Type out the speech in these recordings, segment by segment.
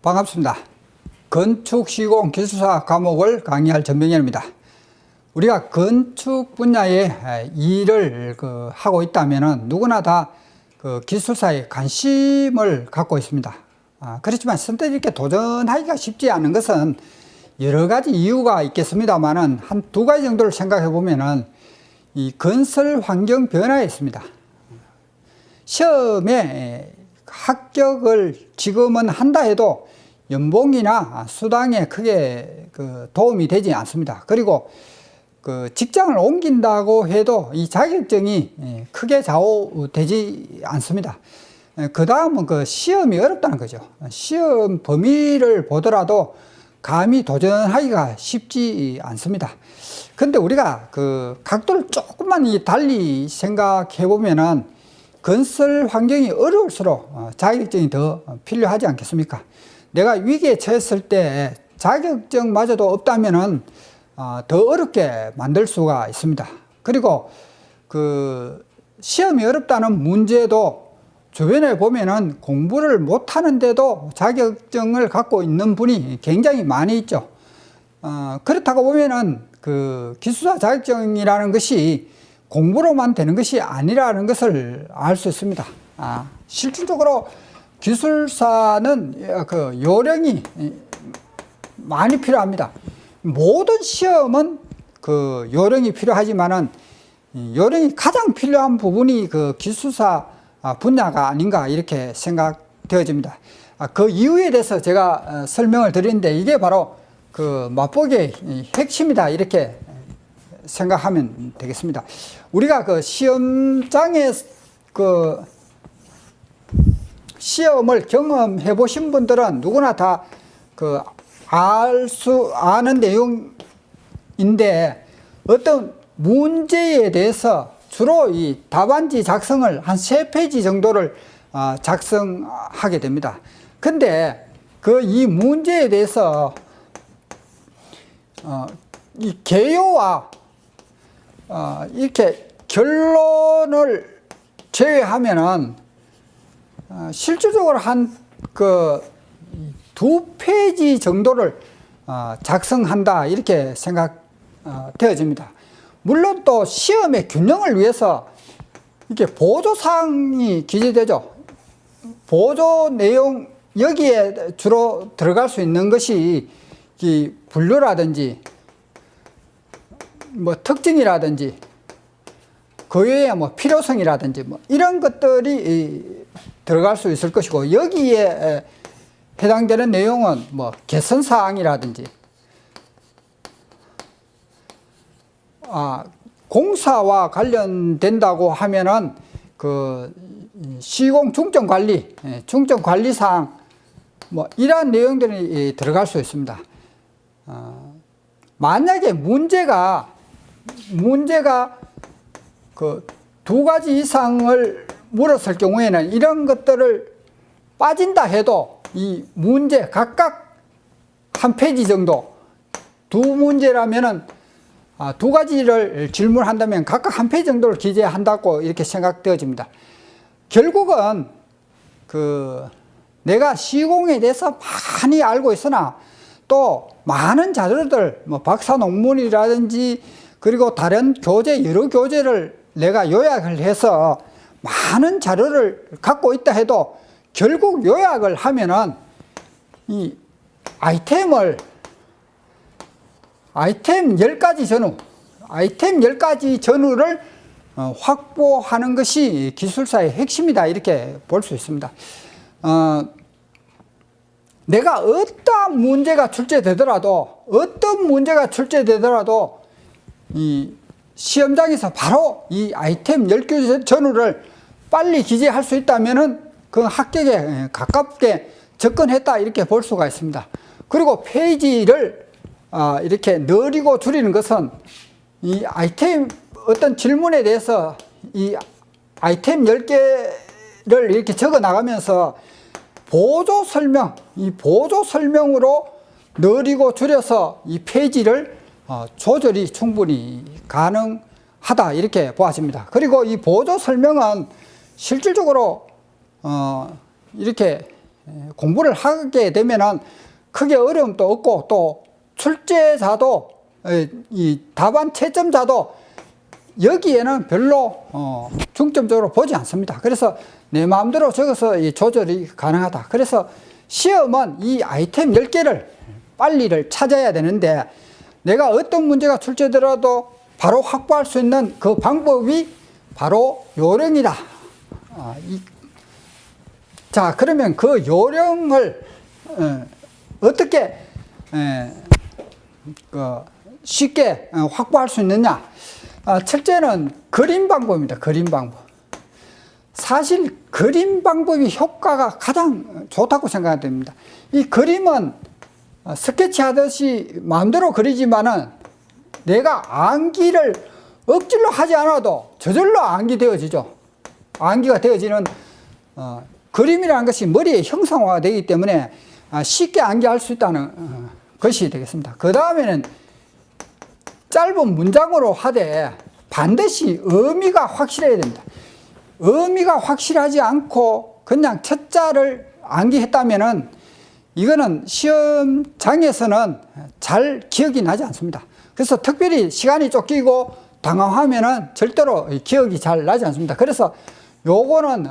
반갑습니다. 건축시공 기술사 과목을 강의할 전병현입니다. 우리가 건축 분야에 일을 하고 있다면 누구나 다 기술사에 관심을 갖고 있습니다. 그렇지만 선뜻 이렇게 도전하기가 쉽지 않은 것은 여러 가지 이유가 있겠습니다만은 한 두 가지 정도를 생각해 보면은 이 건설 환경 변화에 있습니다. 시험에 합격을 지금은 한다 해도 연봉이나 수당에 크게 도움이 되지 않습니다. 그리고 직장을 옮긴다고 해도 이 자격증이 크게 좌우되지 않습니다. 그 다음은 시험이 어렵다는 거죠. 시험 범위를 보더라도 감히 도전하기가 쉽지 않습니다. 근데 우리가 각도를 조금만 달리 생각해 보면은 건설 환경이 어려울수록 자격증이 더 필요하지 않겠습니까? 내가 위기에 처했을 때 자격증마저도 없다면은 더 어렵게 만들 수가 있습니다. 그리고 시험이 어렵다는 문제도 주변에 보면은 공부를 못하는데도 자격증을 갖고 있는 분이 굉장히 많이 있죠. 그렇다고 보면은 기술사 자격증이라는 것이 공부로만 되는 것이 아니라는 것을 알 수 있습니다. 실질적으로 기술사는 요령이 많이 필요합니다. 모든 시험은 요령이 필요하지만은 요령이 가장 필요한 부분이 기술사 분야가 아닌가 이렇게 생각되어집니다. 그 이유에 대해서 제가 설명을 드리는데 이게 바로 맛보기의 핵심이다 이렇게 생각하면 되겠습니다. 우리가 시험장에 시험을 경험해 보신 분들은 누구나 다 아는 내용인데 어떤 문제에 대해서 주로 이 답안지 작성을 한 3페이지 정도를 작성하게 됩니다. 근데 이 문제에 대해서 이 개요와 이렇게 결론을 제외하면은 실질적으로 한 2페이지 정도를 작성한다 이렇게 생각되어집니다. 물론 또 시험의 균형을 위해서 이렇게 보조사항이 기재되죠. 보조 내용 여기에 주로 들어갈 수 있는 것이 이 분류라든지 특징이라든지 그 외에 필요성이라든지 이런 것들이 들어갈 수 있을 것이고 여기에 해당되는 내용은 개선사항이라든지 공사와 관련된다고 하면은 시공 중점관리, 중점관리사항 이러한 내용들이 들어갈 수 있습니다. 만약에 문제가 2가지 이상을 물었을 경우에는 이런 것들을 빠진다 해도 이 문제 각각 한 페이지 정도, 2문제라면은 2가지를 질문한다면 각각 한 페이지 정도를 기재한다고 이렇게 생각되어집니다. 결국은 내가 시공에 대해서 많이 알고 있으나 또 많은 자료들 박사 논문이라든지 그리고 다른 교재 여러 교재를 내가 요약을 해서 많은 자료를 갖고 있다 해도 결국 요약을 하면은 이 아이템 10가지 전후를 확보하는 것이 기술사의 핵심이다 이렇게 볼 수 있습니다. 내가 어떤 문제가 출제되더라도 이 시험장에서 바로 이 아이템 10개 전후를 빨리 기재할 수 있다면은 합격에 가깝게 접근했다 이렇게 볼 수가 있습니다. 그리고 페이지를 이렇게 늘리고 줄이는 것은 이 아이템 어떤 질문에 대해서 이 아이템 10개를 이렇게 적어 나가면서 이 보조 설명으로 늘리고 줄여서 이 페이지를 조절이 충분히 가능하다 이렇게 보아집니다. 그리고 이 보조 설명은 실질적으로 이렇게 공부를 하게 되면은 크게 어려움도 없고 또 출제자도 이 답안 채점자도 여기에는 별로 중점적으로 보지 않습니다. 그래서 내 마음대로 적어서 이 조절이 가능하다. 그래서 시험은 이 아이템 10개를 빨리를 찾아야 되는데 내가 어떤 문제가 출제되더라도 바로 확보할 수 있는 그 방법이 바로 요령이다. 자, 그러면 그 요령을 어떻게 쉽게 확보할 수 있느냐? 첫째는 그림 방법입니다. 그림 방법. 사실 그림 방법이 효과가 가장 좋다고 생각됩니다. 이 그림은 스케치 하듯이 마음대로 그리지만은 내가 암기를 억지로 하지 않아도 저절로 암기되어지죠. 암기가 되어지는 그림이라는 것이 머리에 형상화가 되기 때문에 쉽게 암기할 수 있다는 것이 되겠습니다. 그 다음에는 짧은 문장으로 하되 반드시 의미가 확실해야 됩니다. 의미가 확실하지 않고 그냥 첫 자를 암기했다면은 이거는 시험장에서는 잘 기억이 나지 않습니다. 그래서 특별히 시간이 쫓기고 당황하면은 절대로 기억이 잘 나지 않습니다. 그래서 요거는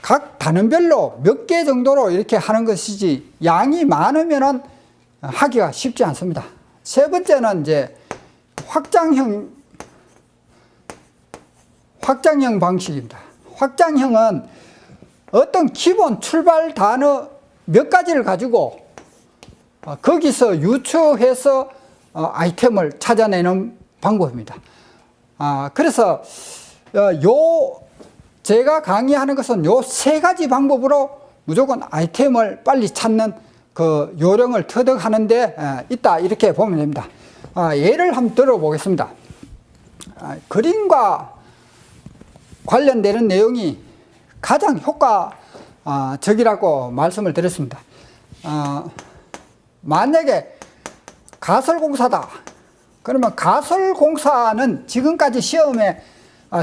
각 단원별로 몇 개 정도로 이렇게 하는 것이지 양이 많으면은 하기가 쉽지 않습니다. 세 번째는 이제 확장형 방식입니다. 확장형은 어떤 기본 출발 단어 몇 가지를 가지고 거기서 유추해서 아이템을 찾아내는 방법입니다. 그래서 제가 강의하는 것은 요 세 가지 방법으로 무조건 아이템을 빨리 찾는 그 요령을 터득하는 데 있다, 이렇게 보면 됩니다. 예를 한번 들어보겠습니다. 그림과 관련되는 내용이 가장 효과적이라고 말씀을 드렸습니다. 만약에 가설공사다. 그러면 가설공사는 지금까지 시험에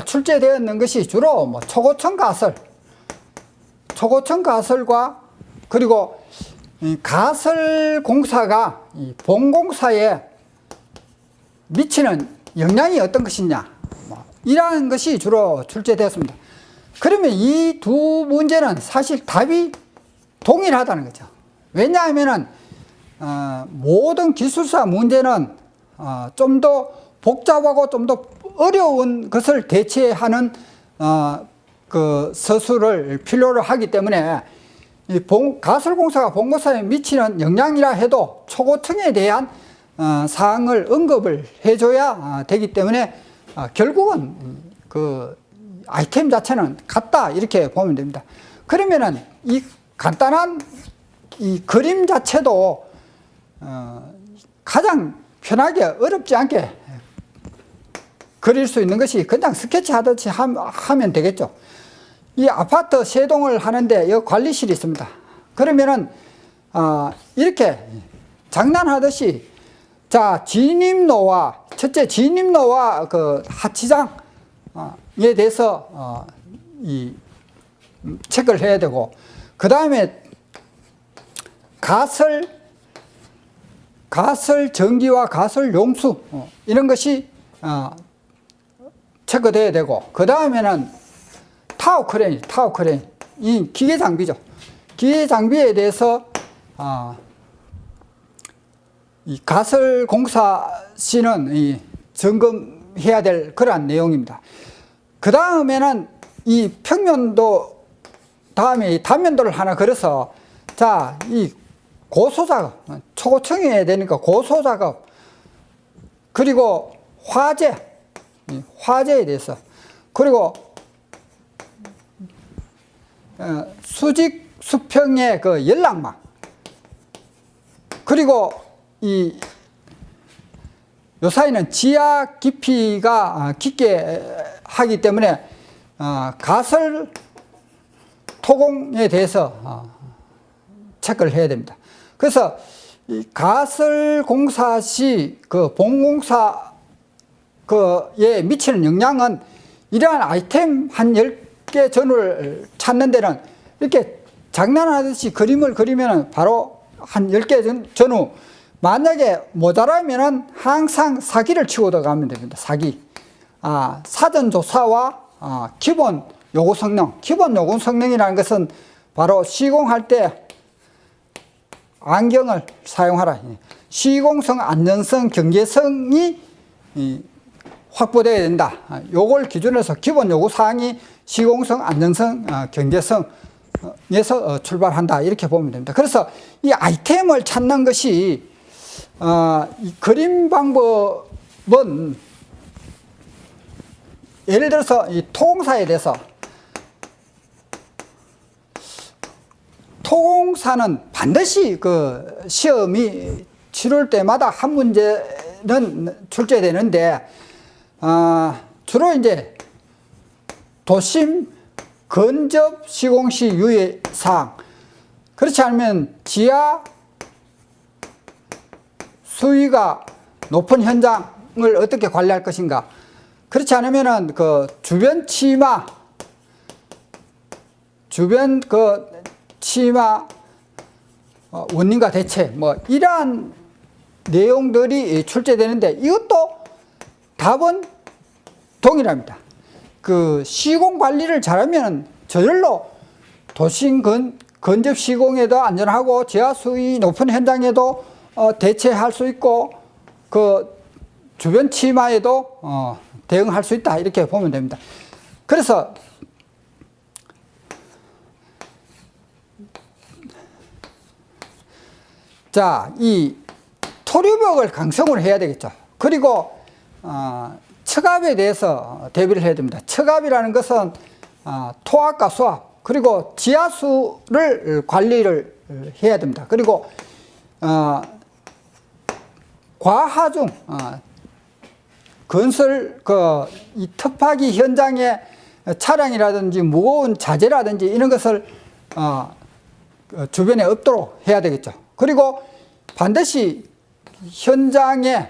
출제되었는 것이 주로 뭐 초고층 가설과 그리고 이 가설공사가 이 본공사에 미치는 영향이 어떤 것이냐, 이러한 것이 주로 출제되었습니다. 그러면 이 두 문제는 사실 답이 동일하다는 거죠. 왜냐하면은 모든 기술사 문제는 좀 더 복잡하고 좀 더 어려운 것을 대체하는 그 서술을 필요로 하기 때문에 이 가설공사가 본공사에 미치는 영향이라 해도 초고층에 대한 사항을 언급을 해줘야 되기 때문에 결국은 그 아이템 자체는 같다, 이렇게 보면 됩니다. 그러면은 이 간단한 이 그림 자체도 가장 편하게 어렵지 않게 그릴 수 있는 것이 그냥 스케치 하듯이 하면 되겠죠. 이 아파트 세동을 하는데 여기 관리실이 있습니다. 그러면은 이렇게 장난하듯이 자, 첫째 진입로와 그 하치장에 대해서 체크를 해야 되고, 그 다음에 가설 전기와 가설 용수 이런 것이 체크돼야 되고, 그 다음에는 타워 크레인 이 기계 장비죠. 기계 장비에 대해서 이 가설 공사시는 점검해야 될 그러한 내용입니다. 그 다음에는 이 평면도 다음에 이 단면도를 하나 그려서 자, 이 고소작업, 초고층해야 되니까 고소작업, 그리고 화재에 대해서, 그리고 수직 수평의 그 연락망, 그리고 요 사이는 지하 깊이가 깊게 하기 때문에 가설 토공에 대해서 체크를 해야 됩니다. 그래서 이 가설 공사 시 그 본공사 그에 미치는 영향은 이러한 아이템 한 10개 전후를 찾는 데는 이렇게 장난하듯이 그림을 그리면 바로 한 10개 전후 만약에 모자라면은 항상 사기를 치고 들어가면 됩니다. 사기. 사전 조사와 기본 요구 성능. 기본 요구 성능이라는 것은 바로 시공할 때 안경을 사용하라. 시공성, 안전성, 경제성이 확보되어야 된다. 요걸 기준으로 해서 기본 요구 사항이 시공성, 안전성, 경제성에서 출발한다. 이렇게 보면 됩니다. 그래서 이 아이템을 찾는 것이 이 그림 방법은 예를 들어서 이 토공사에 대해서 토공사는 반드시 그 시험이 치룰 때마다 한 문제는 출제되는데 주로 이제 도심 근접 시공시 유의사항, 그렇지 않으면 지하 수위가 높은 현장을 어떻게 관리할 것인가, 그렇지 않으면은 그 주변 치마 원인과 대체 뭐 이러한 내용들이 출제되는데 이것도 답은 동일합니다. 그 시공 관리를 잘하면 저절로 도심 근접 시공에도 안전하고 지하 수위 높은 현장에도 대체할 수 있고 그 주변 치마에도 대응할 수 있다, 이렇게 보면 됩니다. 그래서 자, 이 토류벽을 강성으로 해야 되겠죠. 그리고 척압에 대해서 대비를 해야 됩니다. 척압이라는 것은 토압과 수압, 그리고 지하수를 관리를 해야 됩니다. 그리고 과하중 건설 이 터파기 현장에 차량이라든지 무거운 자재라든지 이런 것을 주변에 없도록 해야 되겠죠. 그리고 반드시 현장에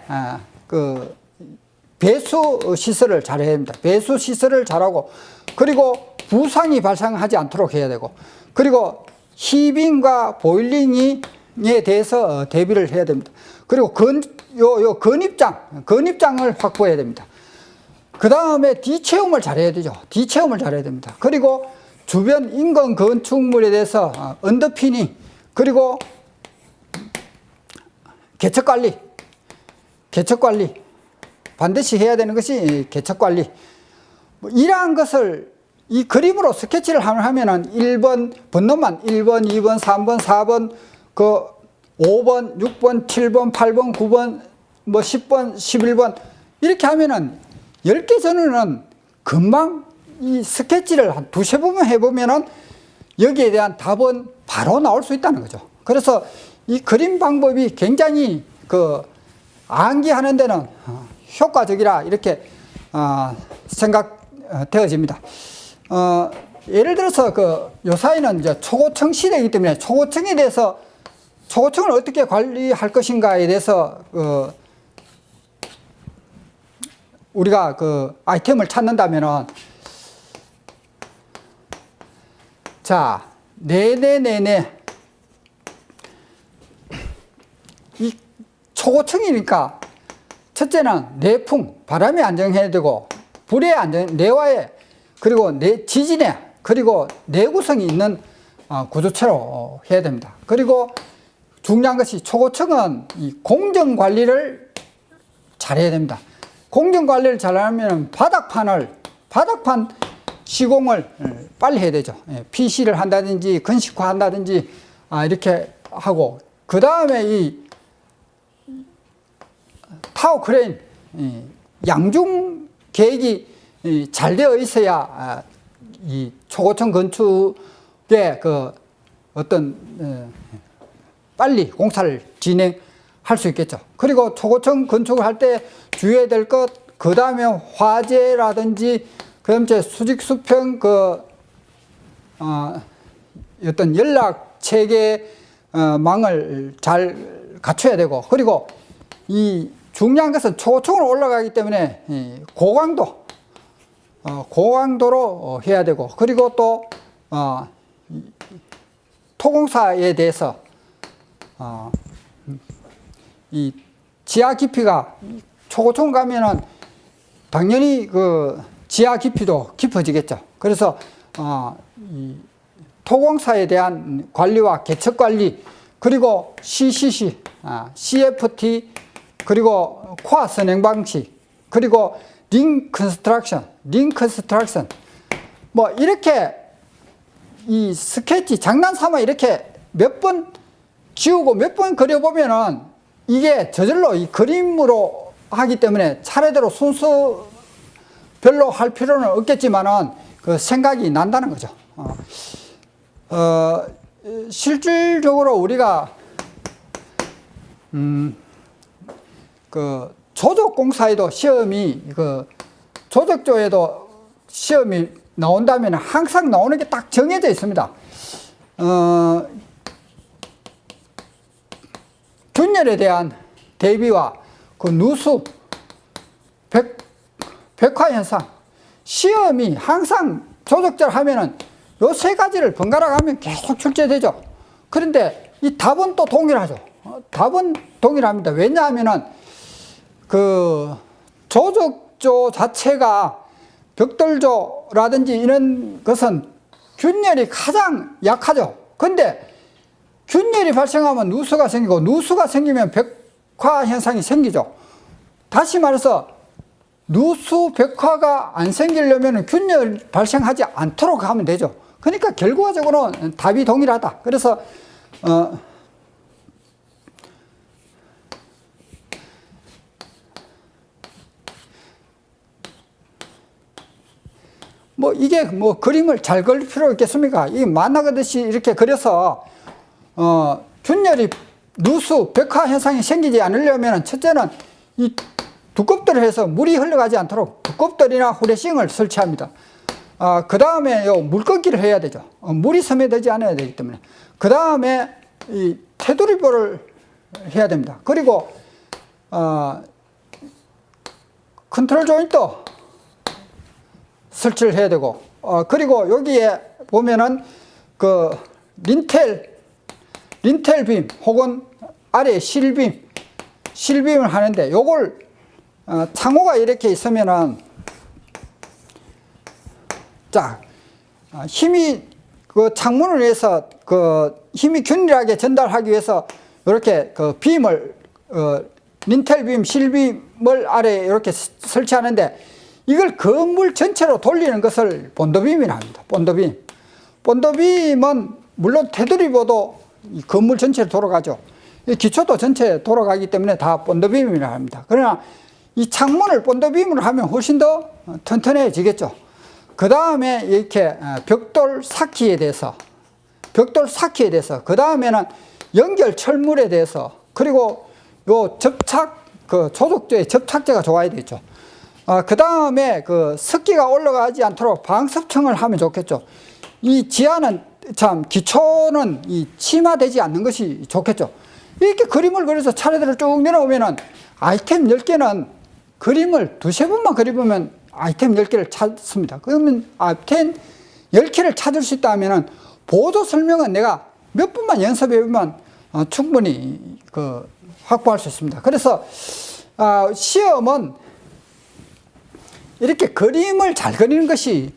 그 배수 시설을 잘 해야 됩니다. 배수 시설을 잘하고, 그리고 부상이 발생하지 않도록 해야 되고, 그리고 히빙과 보일링에 대해서 대비를 해야 됩니다. 그리고 건입장을 확보해야 됩니다. 그 다음에 뒤체험을 잘해야 되죠. 뒤체험을 잘해야 됩니다. 그리고 주변 인근 건축물에 대해서 언더피닝, 그리고 개척관리 반드시 해야 되는 것이 개척관리. 이러한 것을 이 그림으로 스케치를 하면은 1번 번호만 1번, 2번, 3번, 4번, 그 5번, 6번, 7번, 8번, 9번, 뭐 10번, 11번 이렇게 하면은 10개 전후는 금방 이 스케치를 한 두세 번만 해보면은 여기에 대한 답은 바로 나올 수 있다는 거죠. 그래서 이 그림 방법이 굉장히 그 암기하는 데는 효과적이라 이렇게 생각되어집니다. 예를 들어서 그 요사이는 이제 초고층 시대이기 때문에 초고층에 대해서 초고층을 어떻게 관리할 것인가에 대해서 우리가 그 아이템을 찾는다면은 자, 네네네네 이 초고층이니까 첫째는 내풍, 바람이 안정해야 되고, 불의 안정, 내화에, 그리고 지진에, 그리고 내구성이 있는 구조체로 해야 됩니다. 그리고 중요한 것이 초고층은 이 공정 관리를 잘해야 됩니다. 공정 관리를 잘하면 바닥판 시공을 빨리 해야 되죠. PC를 한다든지 건식화 한다든지 이렇게 하고, 그 다음에 이 타워 크레인 양중 계획이 잘 되어 있어야 이 초고층 건축의 그 어떤 빨리 공사를 진행할 수 있겠죠. 그리고 초고층 건축을 할 때 주의해야 될 것, 그 다음에 화재라든지 그다음에 수직 수평 어떤 연락 체계 망을 잘 갖춰야 되고, 그리고 이 중요한 것은 초고층으로 올라가기 때문에 고강도로 해야 되고, 그리고 또 토공사에 대해서 이 지하 깊이가 초고층 가면은 당연히 그 지하 깊이도 깊어지겠죠. 그래서 이 토공사에 대한 관리와 개척 관리, 그리고 CCC, CFT, 그리고 코어 선행 방식, 그리고 링 컨스트럭션, 뭐 이렇게 이 스케치 장난삼아 이렇게 몇 번 지우고 몇 번 그려보면은 이게 저절로 이 그림으로 하기 때문에 차례대로 순서별로 할 필요는 없겠지만은 그 생각이 난다는 거죠. 실질적으로 우리가 그 조적공사에도 시험이 그 조적조에도 시험이 나온다면 항상 나오는 게 딱 정해져 있습니다. 균열에 대한 대비와 그 누수, 백화 현상, 시험이 항상 조적절 하면은 요 세 가지를 번갈아 가면 계속 출제되죠. 그런데 이 답은 또 동일하죠. 답은 동일합니다. 왜냐하면은 그 조적조 자체가 벽돌조라든지 이런 것은 균열이 가장 약하죠. 근데 균열이 발생하면 누수가 생기고, 누수가 생기면 백화 현상이 생기죠. 다시 말해서 누수, 백화가 안 생기려면 균열 발생하지 않도록 하면 되죠. 그러니까 결과적으로는 답이 동일하다. 그래서 뭐 이게 뭐 그림을 잘 그릴 필요 있겠습니까? 이 만화 그듯이 이렇게 그려서 균열이 누수, 백화 현상이 생기지 않으려면 첫째는 이 두껍들을 해서 물이 흘러가지 않도록 두껍들이나 후레싱을 설치합니다. 그 다음에 요 물꺾기를 해야 되죠. 물이 스며들지 않아야 되기 때문에. 그 다음에 이 테두리보를 해야 됩니다. 그리고 컨트롤 조인트 설치를 해야 되고, 그리고 여기에 보면은 그 린텔 빔 혹은 아래 실빔을 하는데, 요걸 창호가 이렇게 있으면은 자, 힘이 그 창문을 위해서 그 힘이 균일하게 전달하기 위해서 이렇게 그 빔을 린텔 빔, 실빔을 아래에 이렇게 설치하는데, 이걸 건물 전체로 돌리는 것을 본더빔이라 합니다. 본더빔은 물론 테두리보도 건물 전체로 돌아가죠. 기초도 전체 돌아가기 때문에 다 본더빔이라 합니다. 그러나 이 창문을 본더빔으로 하면 훨씬 더 튼튼해지겠죠. 그 다음에 이렇게 벽돌 사키에 대해서, 그 다음에는 연결 철물에 대해서, 그리고 요 접착, 그 조적조의 접착제가 좋아야 되겠죠. 그 다음에 그 습기가 올라가지 않도록 방석층을 하면 좋겠죠. 이 지하는 참, 기초는 이 침하되지 않는 것이 좋겠죠. 이렇게 그림을 그려서 차례대로 쭉 내려오면은 아이템 10개는 그림을 두세 번만 그려보면 아이템 10개를 찾습니다. 그러면 아이템 10개를 찾을 수 있다면은 보조 설명은 내가 몇 번만 연습해보면 충분히 그 확보할 수 있습니다. 그래서 시험은 이렇게 그림을 잘 그리는 것이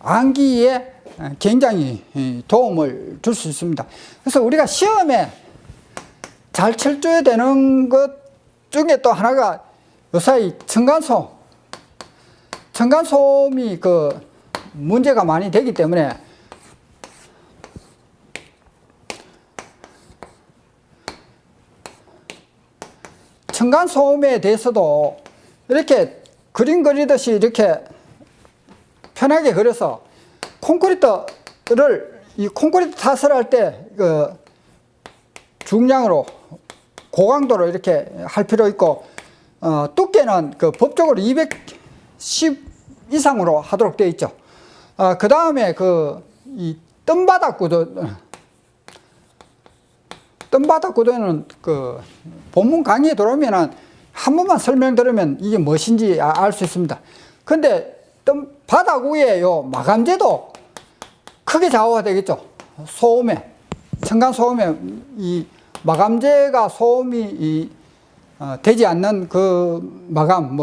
암기에 굉장히 도움을 줄 수 있습니다. 그래서 우리가 시험에 잘 철저해야 되는 것 중에 또 하나가 요사이 층간소음이 그 문제가 많이 되기 때문에 층간소음에 대해서도 이렇게 그림 그리듯이 이렇게 편하게 그려서 이 콘크리트 탓을 할 때 그 중량으로 고강도로 이렇게 할 필요 있고, 두께는 그 법적으로 210 이상으로 하도록 되어 있죠. 그 다음에 이 뜸바닥 구조는 그 본문 강의에 들어오면은 한 번만 설명드리면 이게 무엇인지 알 수 있습니다. 근데 바닥 위에 요 마감재도 크게 좌우가 되겠죠. 소음에. 층간소음에 이 마감재가 소음이 되지 않는 그 마감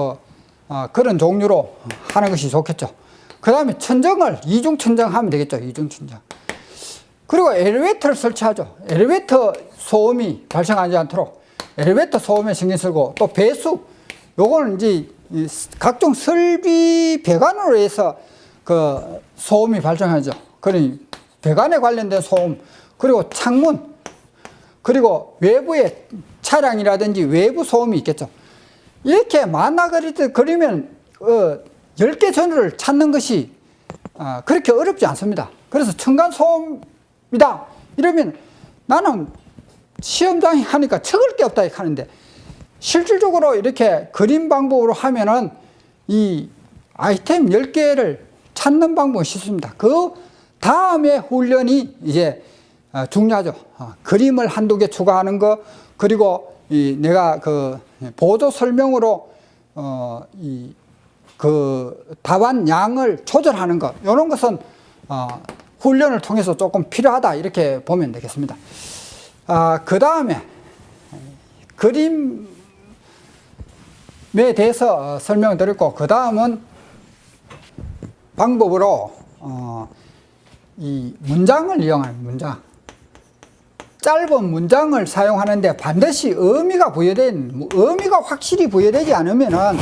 그런 종류로 하는 것이 좋겠죠. 그 다음에 천정을 이중 천정하면 되겠죠. 이중 천정. 그리고 엘리베이터를 설치하죠. 엘리베이터 소음이 발생하지 않도록 엘리베이터 소음에 신경 쓰고, 또 배수, 요거는 이제 각종 설비 배관으로 해서 그 소음이 발생하죠. 그러니 배관에 관련된 소음, 그리고 창문, 그리고 외부의 차량이라든지 외부 소음이 있겠죠. 이렇게 그리면 10개 전후를 찾는 것이 그렇게 어렵지 않습니다. 그래서 층간소음이다 이러면 나는 시험장에 하니까 적을 게 없다 이렇게 하는데, 실질적으로 이렇게 그림 방법으로 하면은 이 아이템 10개를 찾는 방법이 쉽습니다. 그 다음에 훈련이 이제 중요하죠. 그림을 한두 개 추가하는 거, 그리고 내가 그 보조 설명으로 그 답안 양을 조절하는 것, 이런 것은 훈련을 통해서 조금 필요하다 이렇게 보면 되겠습니다. 그 다음에 그림에 대해서 설명을 드렸고, 그 다음은 방법으로 이 문장을 이용하는 문장. 짧은 문장을 사용하는데 반드시 의미가 확실히 부여되지 않으면은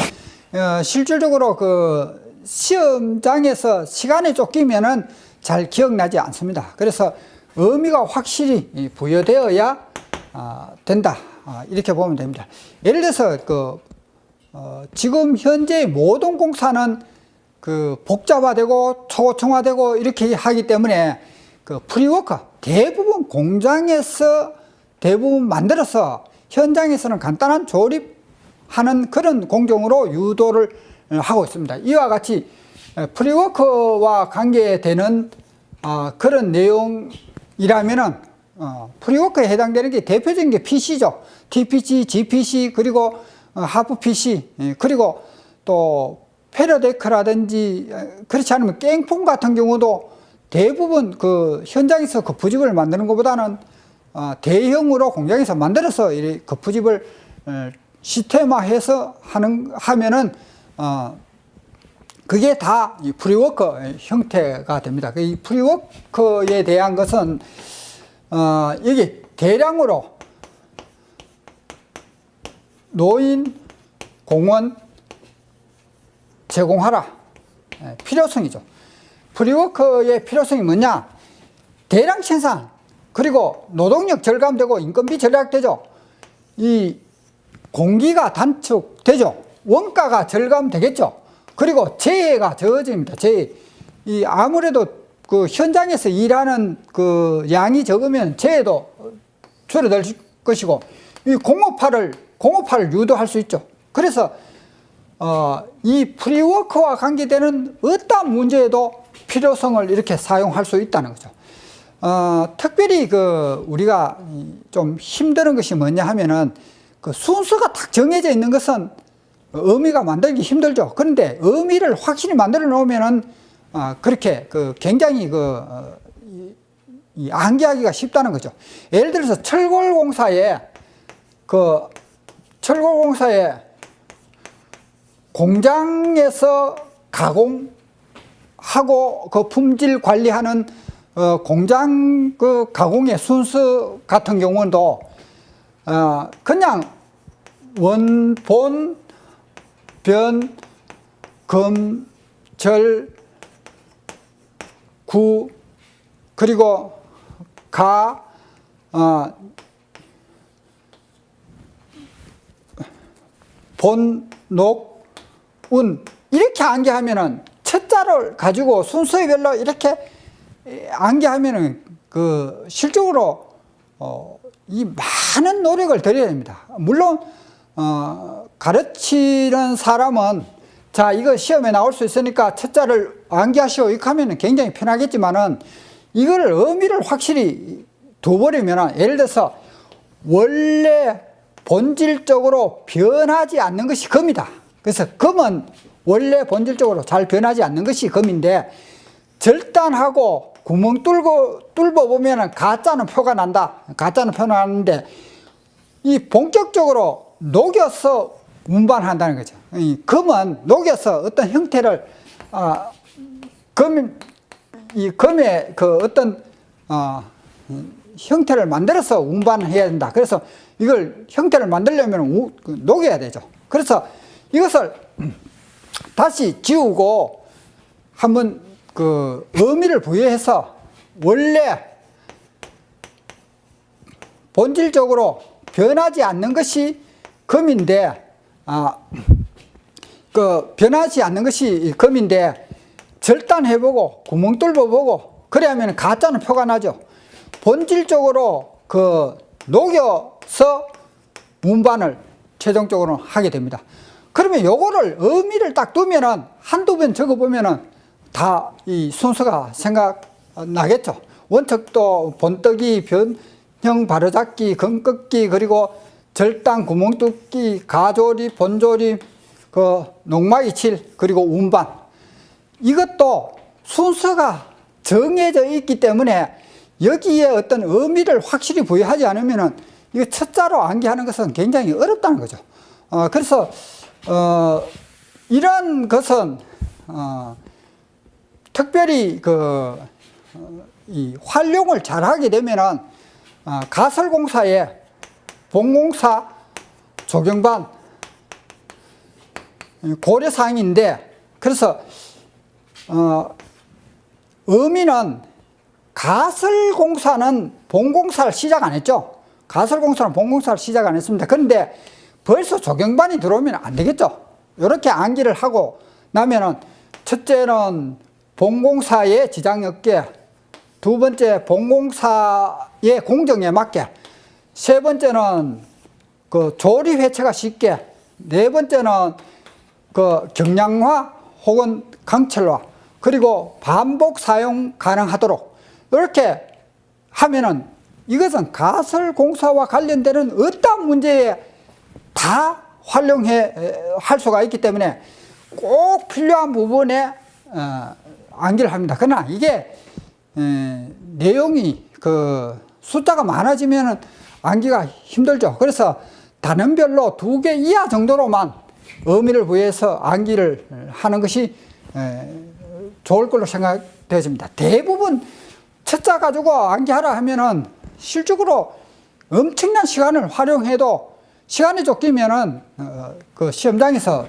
실질적으로 그 시험장에서 시간에 쫓기면은 잘 기억나지 않습니다. 그래서 의미가 확실히 부여되어야 된다. 이렇게 보면 됩니다. 예를 들어서 지금 현재 모든 공사는 그 복잡화되고 초고층화되고 이렇게 하기 때문에 그 프리워크 대부분 공장에서 만들어서 현장에서는 간단한 조립하는 그런 공정으로 유도를 하고 있습니다. 이와 같이 프리워크와 관계되는 그런 내용이라면은 프리워크에 해당되는 게 대표적인 게 PC죠. TPC, GPC, 그리고 하프 PC, 그리고 또 패러데크라든지, 그렇지 않으면 깽폰 같은 경우도 대부분 그 현장에서 거푸집을 만드는 것보다는 대형으로 공장에서 만들어서 거푸집을 시스템화해서 하면은 그게 다 이 프리워크 형태가 됩니다. 이 프리워크에 대한 것은 이게 대량으로 노인, 공원 제공하라. 필요성이죠. 프리워크의 필요성이 뭐냐? 대량 생산, 그리고 노동력 절감되고 인건비 절약되죠. 이 공기가 단축되죠. 원가가 절감되겠죠. 그리고 재해가 적어집니다. 아무래도 그 현장에서 일하는 그 양이 적으면 재해도 줄어들 것이고, 이 공업화를 유도할 수 있죠. 그래서 이 프리워크와 관계되는 어떠한 문제에도 필요성을 이렇게 사용할 수 있다는 거죠. 특별히 우리가 좀 힘든 것이 뭐냐 하면은 그 순서가 딱 정해져 있는 것은 의미가 만들기 힘들죠. 그런데 의미를 확실히 만들어 놓으면은 그렇게 굉장히 암기하기가 쉽다는 거죠. 예를 들어서 철골공사에 공장에서 가공하고 그 품질 관리하는 공장 가공의 순서 같은 경우도 그냥 원, 본, 변, 금, 절, 구, 그리고 가, 본, 녹, 운 이렇게 암기하면은 첫자를 가지고 순서별로 이렇게 암기하면은 실적으로 이 많은 노력을 들여야 됩니다. 물론 가르치는 사람은 자 이거 시험에 나올 수 있으니까 첫자를 암기하시오 이렇게 하면은 굉장히 편하겠지만은 이거를 의미를 확실히 둬버리면은, 예를 들어서 원래 본질적으로 변하지 않는 것이 금이다. 그래서 금은 원래 본질적으로 잘 변하지 않는 것이 금인데, 절단하고 구멍 뚫어 보면은 가짜는 표가 난다. 가짜는 표가 나는데 이 본격적으로 녹여서 운반한다는 거죠. 이 금은 녹여서 어떤 형태를 금의 그 어떤 형태를 만들어서 운반해야 된다. 그래서 이걸 형태를 만들려면 녹여야 되죠. 그래서 이것을 다시 지우고 한번 그 의미를 부여해서 원래 본질적으로 변하지 않는 것이 금인데, 변하지 않는 것이 금인데 절단해보고 구멍 뚫어보고 그래야면 가짜는 표가 나죠. 본질적으로 그 녹여서 운반을 최종적으로 하게 됩니다. 그러면 요거를 의미를 딱 두면은 한두 번 적어보면은 다 이 순서가 생각나겠죠. 원척도 본뜨기, 변형 바로잡기, 금꺾기, 그리고 절단, 구멍 뚫기, 가조립, 본조립, 그 농막이 칠, 그리고 운반. 이것도 순서가 정해져 있기 때문에 여기에 어떤 의미를 확실히 부여하지 않으면은 이거 첫자로 암기하는 것은 굉장히 어렵다는 거죠. 그래서 이런 것은 특별히 이 활용을 잘하게 되면은 가설공사의 본공사 조경반 고려사항인데, 그래서 의미는 가설공사는 본공사를 시작 안 했죠. 가설공사는 본공사를 시작 안 했습니다. 그런데 벌써 조경반이 들어오면 안 되겠죠. 이렇게 암기를 하고 나면은 첫째는 본공사의 지장이 없게, 두 번째 본공사의 공정에 맞게, 세 번째는 그 조립 회체가 쉽게, 네 번째는 그 경량화 혹은 강철화, 그리고 반복 사용 가능하도록 이렇게 하면은 이것은 가설공사와 관련되는 어떤 문제에 다 활용할 수가 있기 때문에 꼭 필요한 부분에 암기를 합니다. 그러나 이게 내용이 그 숫자가 많아지면은 암기가 힘들죠. 그래서 단원별로 2개 이하 정도로만 의미를 부여해서 암기를 하는 것이 좋을 걸로 생각되어집니다. 대부분 첫자 가지고 암기하라 하면은 실적으로 엄청난 시간을 활용해도 시간이 쫓기면은 그 시험장에서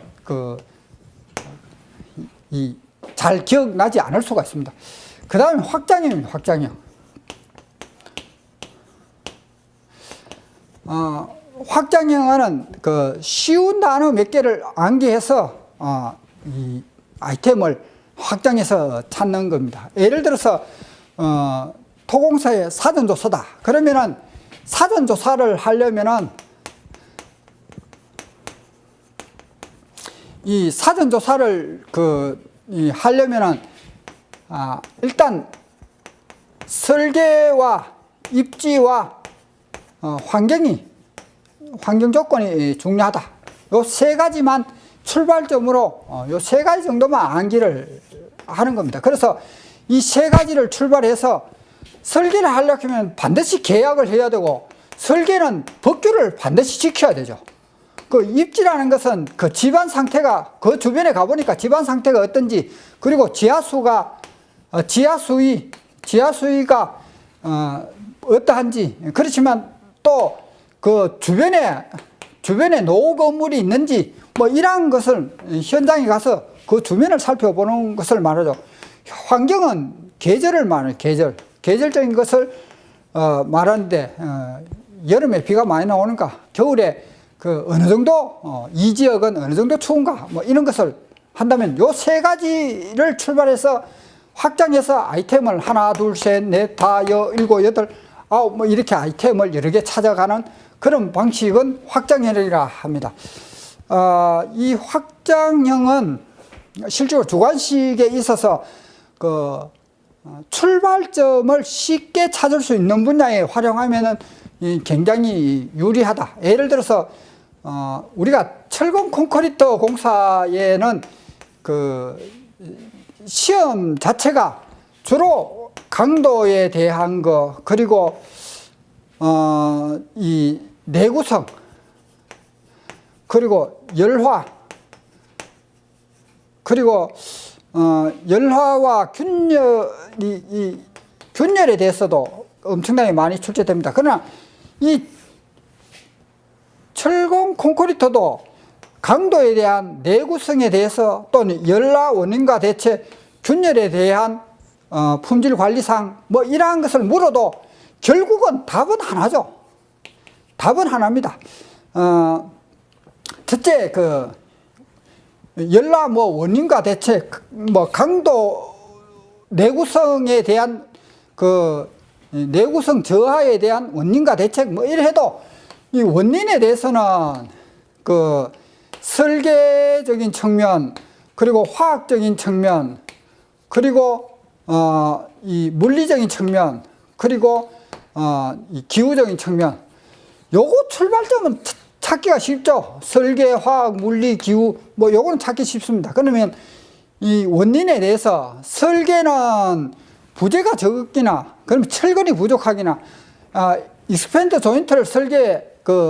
잘 기억나지 않을 수가 있습니다. 그 다음에 확장형입니다. 확장형. 확장형은 그 쉬운 단어 몇 개를 암기해서 이 아이템을 확장해서 찾는 겁니다. 예를 들어서 토공사의 사전조사다. 그러면은 사전조사를 하려면은 이 사전조사를 하려면은 일단 설계와 입지와 환경 조건이 중요하다. 요 세 가지만 출발점으로 요 세 가지 정도만 암기를 하는 겁니다. 그래서 이 세 가지를 출발해서 설계를 하려면 반드시 계약을 해야 되고, 설계는 법규를 반드시 지켜야 되죠. 그 입지라는 것은 그 집안 상태가, 그 주변에 가보니까 집안 상태가 어떤지, 그리고 지하수가 어떠한지, 그렇지만 또 그 주변에 노후 건물이 있는지, 뭐 이러한 것을 현장에 가서 그 주변을 살펴보는 것을 말하죠. 환경은 계절을 말해요. 계절적인 것을 말하는데, 여름에 비가 많이 나오는가, 겨울에 그 어느 정도 이 지역은 어느 정도 추운가, 뭐 이런 것을 한다면 요 세 가지를 출발해서 확장해서 아이템을 하나, 둘, 셋, 넷, 다, 일곱, 여덟, 아홉, 뭐 이렇게 아이템을 여러 개 찾아가는 그런 방식은 확장형이라 합니다. 이 확장형은 실제로 주관식에 있어서 그 출발점을 쉽게 찾을 수 있는 분야에 활용하면은 굉장히 유리하다. 예를 들어서 우리가 철근 콘크리트 공사에는 그 시험 자체가 주로 강도에 대한 거, 그리고 이 내구성, 그리고 열화, 그리고 열화와 균열이 균열에 대해서도 엄청나게 많이 출제됩니다. 그러나 이 철공 콘크리트도 강도에 대한 내구성에 대해서 또는 열화 원인과 대체, 균열에 대한 품질 관리상 뭐 이러한 것을 물어도 결국은 답은 하나죠. 답은 하나입니다. 첫째, 그 열화 뭐 원인과 대체, 뭐 강도 내구성에 대한 그 내구성 저하에 대한 원인과 대책 뭐 이래 해도 이 원인에 대해서는 그 설계적인 측면, 그리고 화학적인 측면, 그리고 이 물리적인 측면, 그리고 이 기후적인 측면, 요거 출발점은 찾기가 쉽죠. 설계, 화학, 물리, 기후 뭐 요거는 찾기 쉽습니다. 그러면 이 원인에 대해서 설계는 부재가 적기나, 그러면 철근이 부족하기나, 익스펜드 조인트를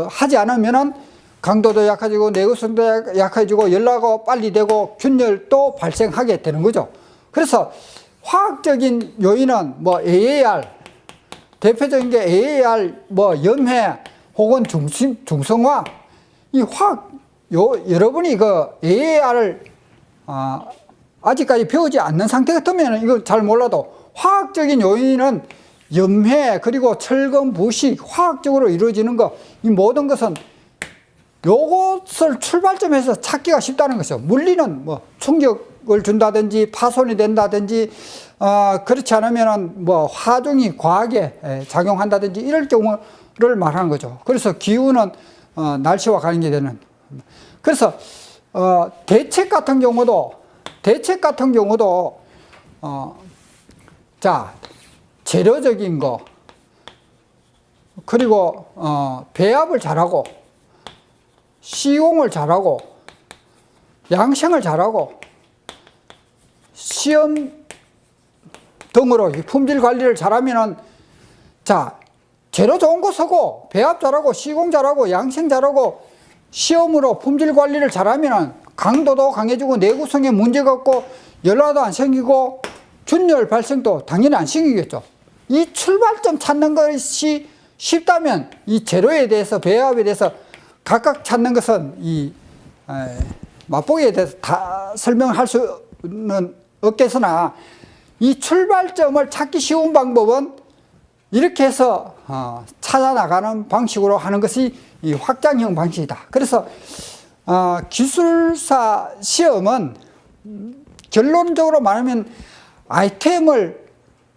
하지 않으면은 강도도 약해지고 내구성도 약해지고 열나고 빨리 되고 균열도 발생하게 되는 거죠. 그래서 화학적인 요인은 뭐 AAR, 대표적인 게 AAR, 뭐 염해 혹은 중성화, 이 화학, 여러분이 그 AAR을 아직까지 배우지 않는 상태 같으면 이거 잘 몰라도 화학적인 요인은 염해, 그리고 철근, 부식, 화학적으로 이루어지는 거, 이 모든 것은 요것을 출발점에서 찾기가 쉽다는 것이죠. 물리는 뭐 충격을 준다든지 파손이 된다든지 그렇지 않으면 뭐 화종이 과하게 작용한다든지 이럴 경우를 말하는 거죠. 그래서 기후는 날씨와 관계되는. 그래서 대책 같은 경우도 자, 재료적인 거, 그리고 배합을 잘하고 시공을 잘하고 양생을 잘하고 시험 등으로 품질 관리를 잘하면은, 자, 재료 좋은 거 쓰고 배합 잘하고 시공 잘하고 양생 잘하고 시험으로 품질 관리를 잘하면은 강도도 강해지고 내구성에 문제가 없고 열화도 안 생기고 균열 발생도 당연히 안 생기겠죠. 이 출발점 찾는 것이 쉽다면 이 재료에 대해서 배합에 대해서 각각 찾는 것은 이 맛보기에 대해서 다 설명할 수는 없겠으나 이 출발점을 찾기 쉬운 방법은 이렇게 해서 찾아나가는 방식으로 하는 것이 이 확장형 방식이다. 그래서 기술사 시험은 결론적으로 말하면 아이템을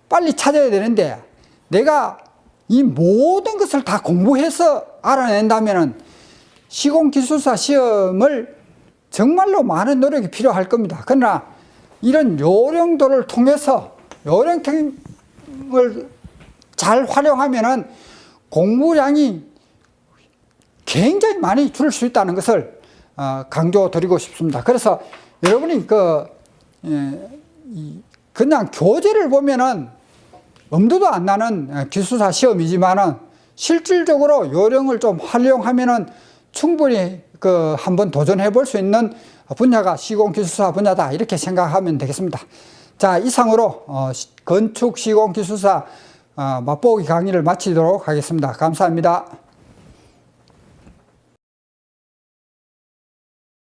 빨리 찾아야 되는데, 내가 이 모든 것을 다 공부해서 알아낸다면 시공기술사 시험을 정말로 많은 노력이 필요할 겁니다. 그러나 이런 요령도를 통해서 요령을 잘 활용하면은 공부량이 굉장히 많이 줄 수 있다는 것을 강조드리고 싶습니다. 그래서 여러분이 그냥 교재를 보면은 엄두도 안 나는 기술사 시험이지만은 실질적으로 요령을 좀 활용하면은 충분히 한번 도전해 볼 수 있는 분야가 시공기술사 분야다, 이렇게 생각하면 되겠습니다. 자, 이상으로 건축 시공기술사 맛보기 강의를 마치도록 하겠습니다. 감사합니다.